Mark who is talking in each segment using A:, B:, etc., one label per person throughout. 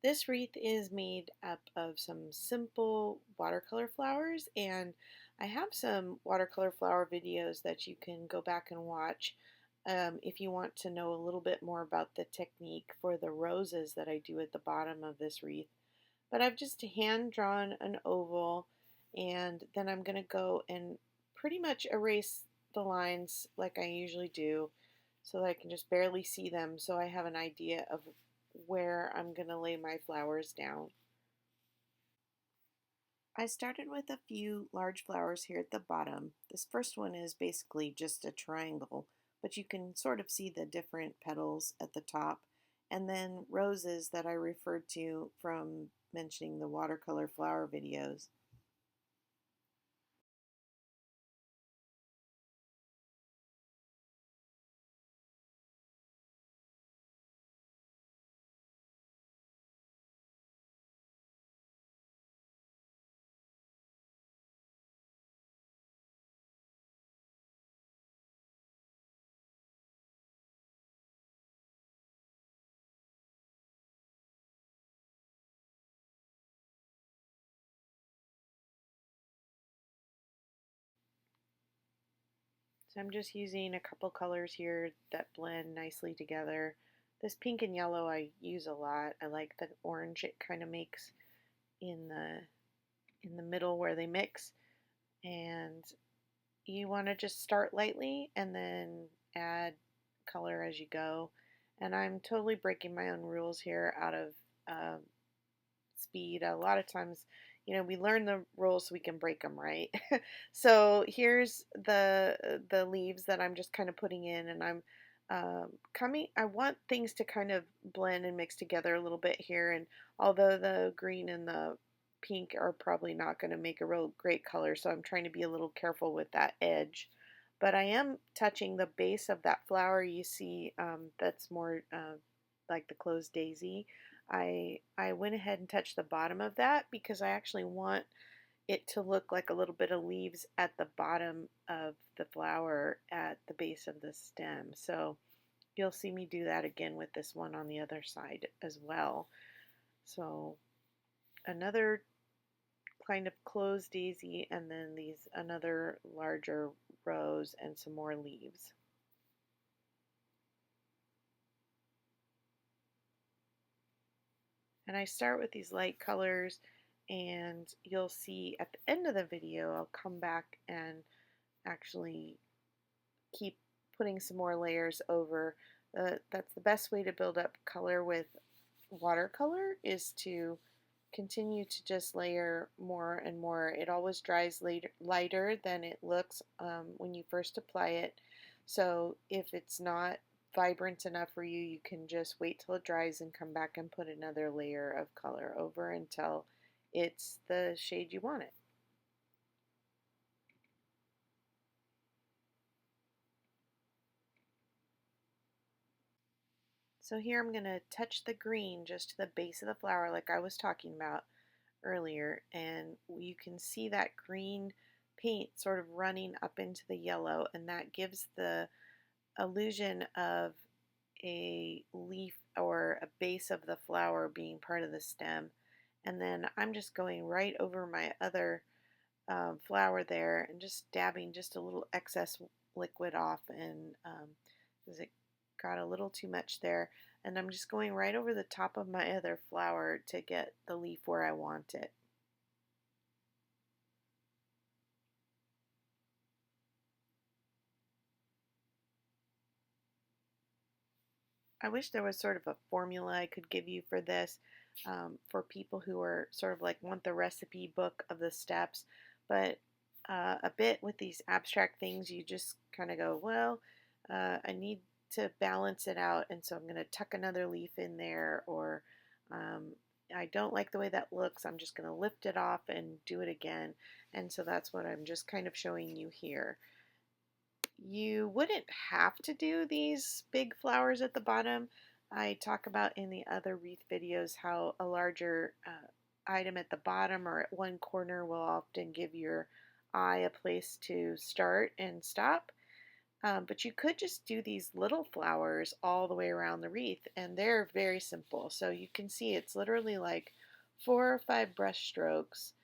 A: This wreath is made up of some simple watercolor flowers, and I have some watercolor flower videos that you can go back and watch if you want to know a little bit more about the technique for the roses that I do at the bottom of this wreath. But I've just hand drawn an oval, and then I'm going to go and pretty much erase the lines like I usually do so that I can just barely see them, so I have an idea of where I'm going to lay my flowers down. I started with a few large flowers here at the bottom. This first one is basically just a triangle, but you can sort of see the different petals at the top. And then roses that I referred to from mentioning the watercolor flower videos. So I'm just using a couple colors here that blend nicely together. This pink and yellow I use a lot. I like the orange it kind of makes in the middle where they mix. And you want to just start lightly and then add color as you go. And I'm totally breaking my own rules here out of uh, speed. A lot of times, we learn the rules so we can break them, right? So here's the leaves that I'm just kind of putting in, and I'm coming. I want things to kind of blend and mix together a little bit here, and although the green and the pink are probably not going to make a real great color, so I'm trying to be a little careful with that edge. But I am touching the base of that flower you see that's more like the closed daisy. I went ahead and touched the bottom of that because I actually want it to look like a little bit of leaves at the bottom of the flower at the base of the stem. So you'll see me do that again with this one on the other side as well. So another kind of closed daisy, and then these another larger rose and some more leaves. And I start with these light colors, and you'll see at the end of the video I'll come back and actually keep putting some more layers over. That's the best way to build up color with watercolor, is to continue to just layer more and more. It always dries lighter than it looks when you first apply it. So if it's not vibrant enough for you, you can just wait till it dries and come back and put another layer of color over until it's the shade you want it. So here I'm going to touch the green just to the base of the flower like I was talking about earlier, and you can see that green paint sort of running up into the yellow, and that gives the illusion of a leaf or a base of the flower being part of the stem. And then I'm just going right over my other flower there and just dabbing just a little excess liquid off, and because it got a little too much there, and I'm just going right over the top of my other flower to get the leaf where I want it. I wish there was sort of a formula I could give you for this, for people who are sort of like want the recipe book of the steps, but a bit with these abstract things, you just kind of go, well, I need to balance it out, and so I'm going to tuck another leaf in there, or I don't like the way that looks, I'm just going to lift it off and do it again. And so that's what I'm just kind of showing you here. You wouldn't have to do these big flowers at the bottom. I talk about in the other wreath videos how a larger item at the bottom or at one corner will often give your eye a place to start and stop. But you could just do these little flowers all the way around the wreath, and they're very simple. So you can see it's literally like 4 or 5 brush strokes.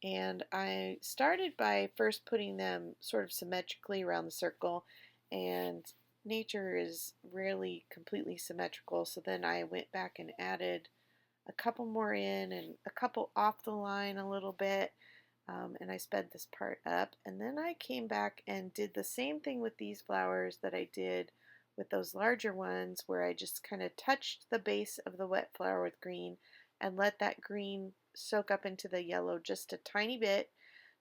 A: And I started by first putting them sort of symmetrically around the circle, and nature is rarely completely symmetrical. So then I went back and added a couple more in and a couple off the line a little bit, and I sped this part up. And then I came back and did the same thing with these flowers that I did with those larger ones, where I just kind of touched the base of the wet flower with green and let that green soak up into the yellow just a tiny bit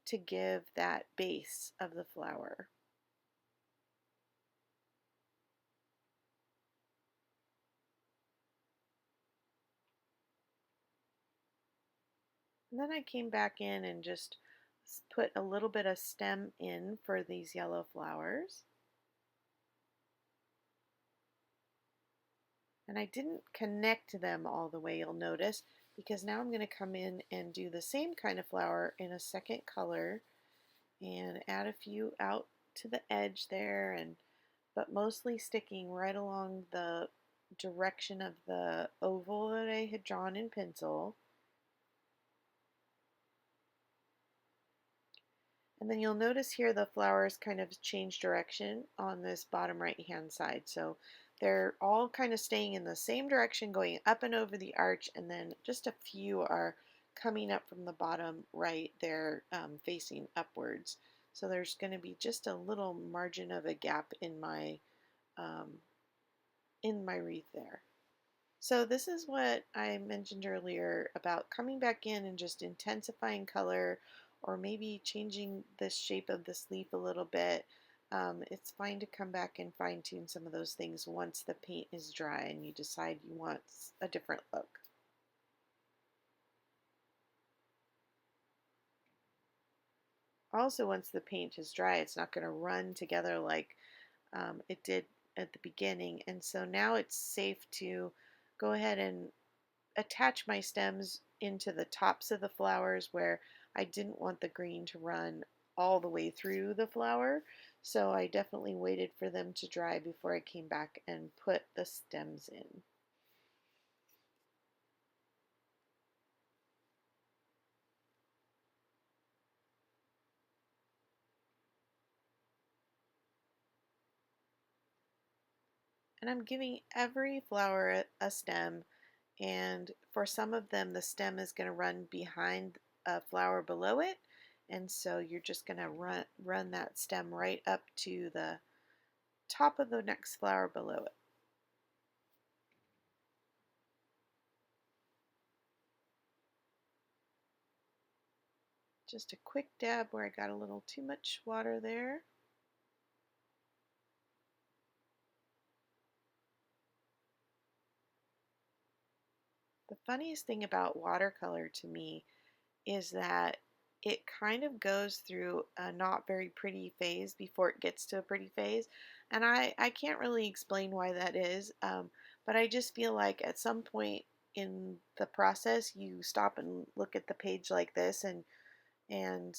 A: to give that base of the flower. And then I came back in and just put a little bit of stem in for these yellow flowers. And I didn't connect them all the way, you'll notice, because now I'm going to come in and do the same kind of flower in a second color and add a few out to the edge there, and but mostly sticking right along the direction of the oval that I had drawn in pencil. And then you'll notice here the flowers kind of change direction on this bottom right hand side. So they're all kind of staying in the same direction, going up and over the arch, and then just a few are coming up from the bottom right there, facing upwards. So there's going to be just a little margin of a gap um, in my wreath there. So this is what I mentioned earlier about coming back in and just intensifying color, or maybe changing the shape of this leaf a little bit. It's fine to come back and fine tune some of those things once the paint is dry and you decide you want a different look. Also, once the paint is dry, it's not going to run together like it did at the beginning, and so now it's safe to go ahead and attach my stems into the tops of the flowers where I didn't want the green to run all the way through the flower. So I definitely waited for them to dry before I came back and put the stems in. And I'm giving every flower a stem, and for some of them the stem is going to run behind a flower below it, and so you're just going to run that stem right up to the top of the next flower below it. Just a quick dab where I got a little too much water there. The funniest thing about watercolor to me is that it kind of goes through a not very pretty phase before it gets to a pretty phase. And I can't really explain why that is, but I just feel like at some point in the process you stop and look at the page like this, and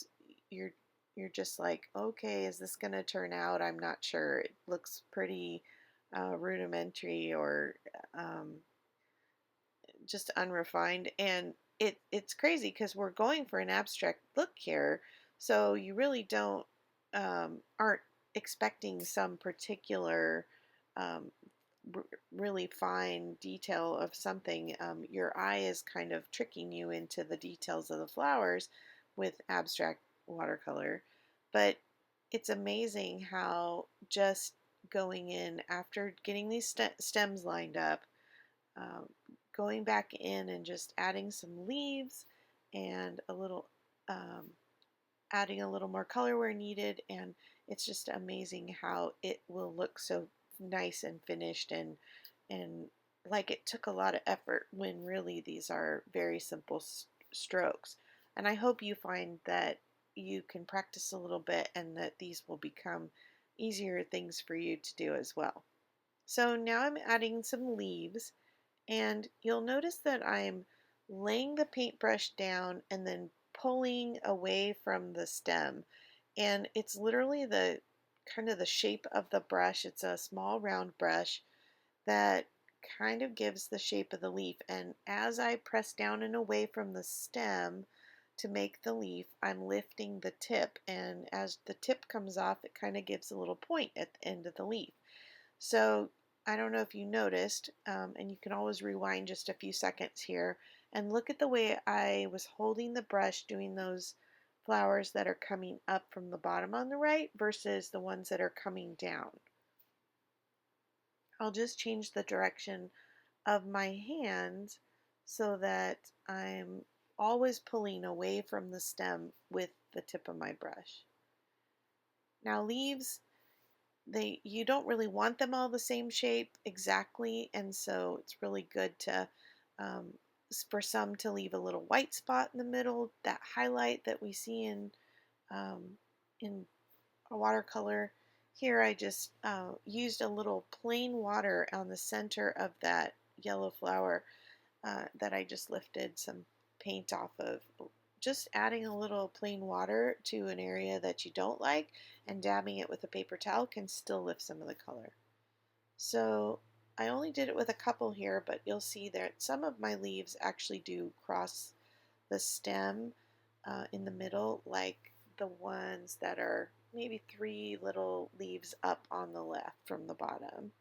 A: you're you're just like, okay, is this going to turn out? I'm not sure. It looks pretty rudimentary, or um, just unrefined, and it's crazy because we're going for an abstract look here, so you really don't aren't expecting some particular um, really fine detail of something. Your eye is kind of tricking you into the details of the flowers with abstract watercolor, but it's amazing how just going in after getting these stems lined up, um, going back in and just adding some leaves and a little, um, adding a little more color where needed, and it's just amazing how it will look so nice and finished, and like it took a lot of effort when really these are very simple strokes. And I hope you find that you can practice a little bit and that these will become easier things for you to do as well. So now I'm adding some leaves, and you'll notice that I'm laying the paintbrush down and then pulling away from the stem. And it's literally the kind of the shape of the brush. It's a small round brush that kind of gives the shape of the leaf. And as I press down and away from the stem to make the leaf, I'm lifting the tip. And as the tip comes off, it kind of gives a little point at the end of the leaf. So I don't know if you noticed, and you can always rewind just a few seconds here and look at the way I was holding the brush doing those flowers that are coming up from the bottom on the right versus the ones that are coming down. I'll just change the direction of my hand so that I'm always pulling away from the stem with the tip of my brush. Now leaves, you don't really want them all the same shape exactly, and so it's really good to um, for some to leave a little white spot in the middle, that highlight that we see in a watercolor. Here I just used a little plain water on the center of that yellow flower that I just lifted some paint off of. Just adding a little plain water to an area that you don't like and dabbing it with a paper towel can still lift some of the color. So I only did it with a couple here, but you'll see that some of my leaves actually do cross the stem in the middle, like the ones that are maybe 3 little leaves up on the left from the bottom,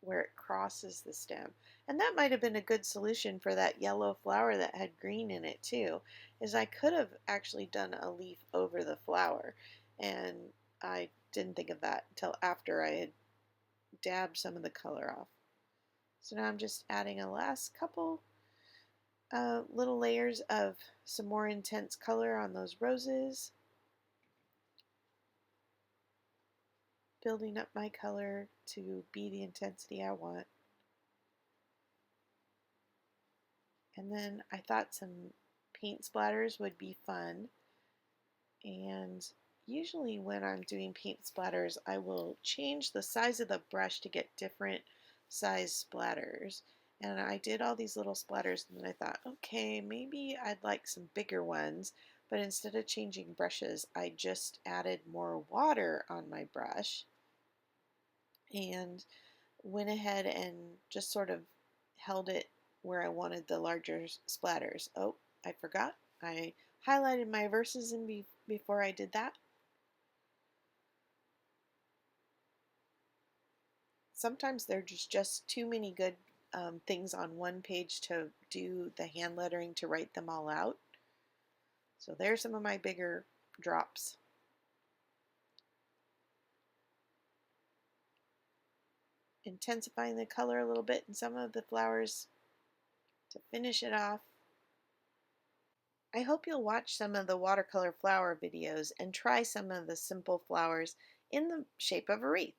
A: where it crosses the stem. And that might have been a good solution for that yellow flower that had green in it too, is I could have actually done a leaf over the flower, and I didn't think of that until after I had dabbed some of the color off. So now I'm just adding a last couple little layers of some more intense color on those roses, building up my color to be the intensity I want. And then I thought some paint splatters would be fun. And usually when I'm doing paint splatters, I will change the size of the brush to get different size splatters. And I did all these little splatters, and then I thought, okay, maybe I'd like some bigger ones. But instead of changing brushes, I just added more water on my brush and went ahead and just sort of held it where I wanted the larger splatters. Oh, I forgot. I highlighted my verses before I did that. Sometimes there's just too many good things on one page to do the hand lettering to write them all out. So there's some of my bigger drops. Intensifying the color a little bit in some of the flowers to finish it off. I hope you'll watch some of the watercolor flower videos and try some of the simple flowers in the shape of a wreath.